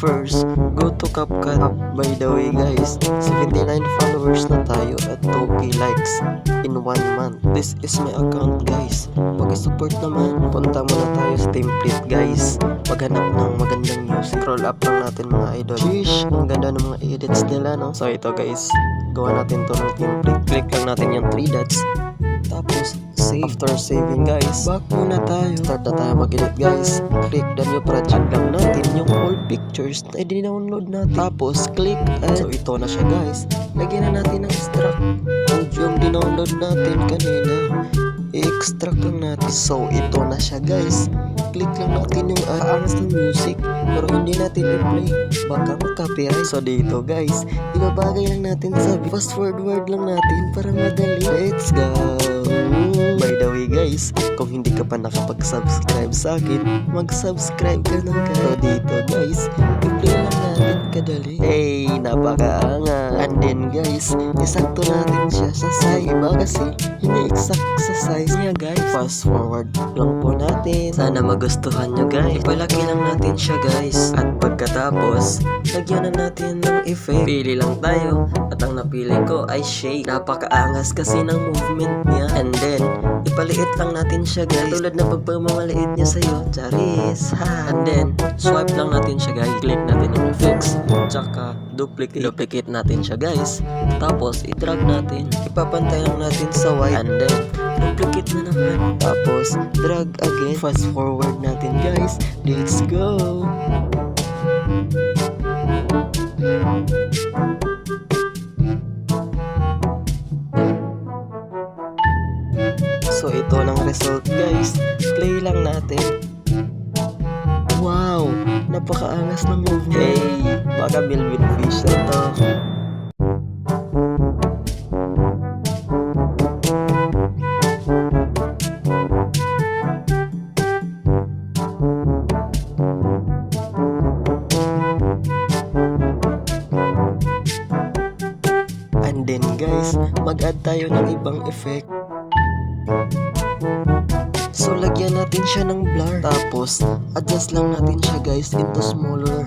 First, go to CapCut. By the way guys, 79 followers na tayo at 2k likes in 1 month. This is my account guys. Pag-support naman, punta muna tayo sa template guys. Maghanap ng magandang music. Scroll up lang natin mga idol. Sheesh, ang ganda ng mga edits nila no. So ito guys, gawa natin to ng template. Click lang natin yung 3 dots. Tapos save. After saving guys, back muna tayo. Start na tayo mag-edit guys. Click the new project lang natin yung old pictures na i-download natin. Tapos click add. So ito na siya guys. Lagyan na natin ng extract. Yung dinownload natin kanina, i-extract lang natin. So ito na siya guys. Click lang natin yung aangas ng music, pero hindi natin i-play, baka mag-copyright. So dito guys, ibabagay lang natin sa fast forward lang natin para madali. Let's go! By the way guys, kung hindi ka pa nakapag-subscribe sa akin, mag-subscribe ka na ka. So dito guys, i-play lang natin kadali. Hey, napakaangas. And then guys, isakto natin siya sa size. Iba kasi, hindi exact sa size niya guys. Fast forward lang po natin. Sana magustuhan nyo guys. Ipalaki lang natin siya guys. At pagkatapos, lagyan na natin ng effect. Pili lang tayo. At ang napili ko ay shake. Napakaangas kasi ng movement niya. And then, ipaliit lang natin siya guys. Tulad na pagpamamaliit niya sa'yo. Charis! Ha! And then, swipe lang natin siya guys. Click natin yung effects. Tsaka, duplicate natin siya guys. Tapos, i-drag natin. Ipapantay lang natin sa white. And then, duplicate na naman. Tapos, drag again. Fast forward natin guys. Let's go! So ito lang result guys. Play lang natin. Wow! Napakaangas ng movement. Hey! Baka Melvin Fish na to. And then guys, mag-add tayo ng ibang effect. So lagyan natin siya ng blur. Tapos adjust lang natin siya guys into smaller.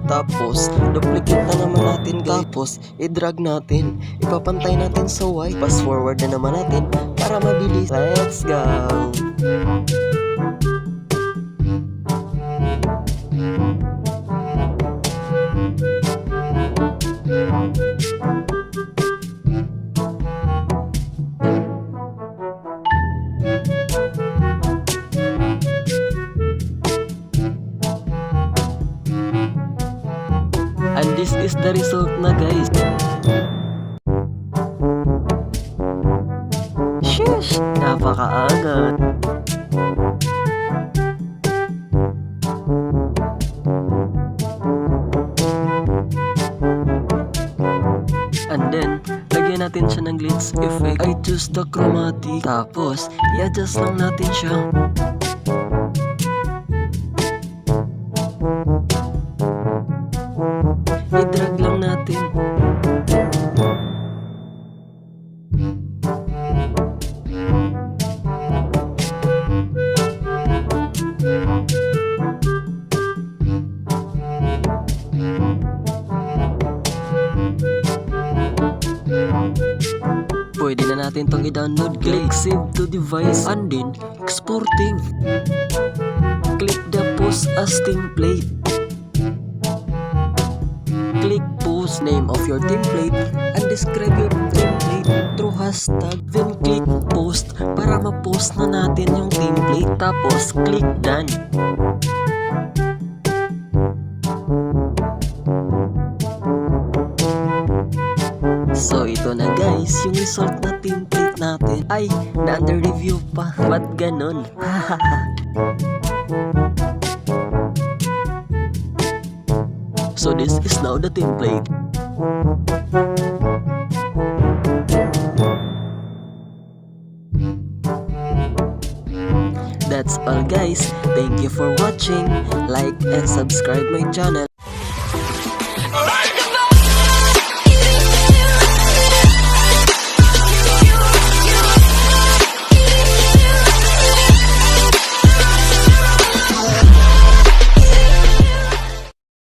Tapos duplicate na naman natin guys. Tapos i-drag natin. Ipapantay natin sa white. Fast forward na naman natin para mabilis. Let's go! And this is the result na guys. Sheesh! Napakaangat. And then, lagyan natin siya ng glitch effect. I choose the chromatic. Tapos, i-adjust lang natin siya. I-drag lang natin. Pwede na natin tong i-download. Click save to device and then exporting. Click the post as template. Click post name of your template and describe your template through hashtag. Then click post para ma-post na natin yung template. Tapos click done. So ito na guys, yung result na template natin. Ay, na-under review pa. Ba't ganun? So this is now the template. That's all guys. Thank you for watching. Like and subscribe my channel.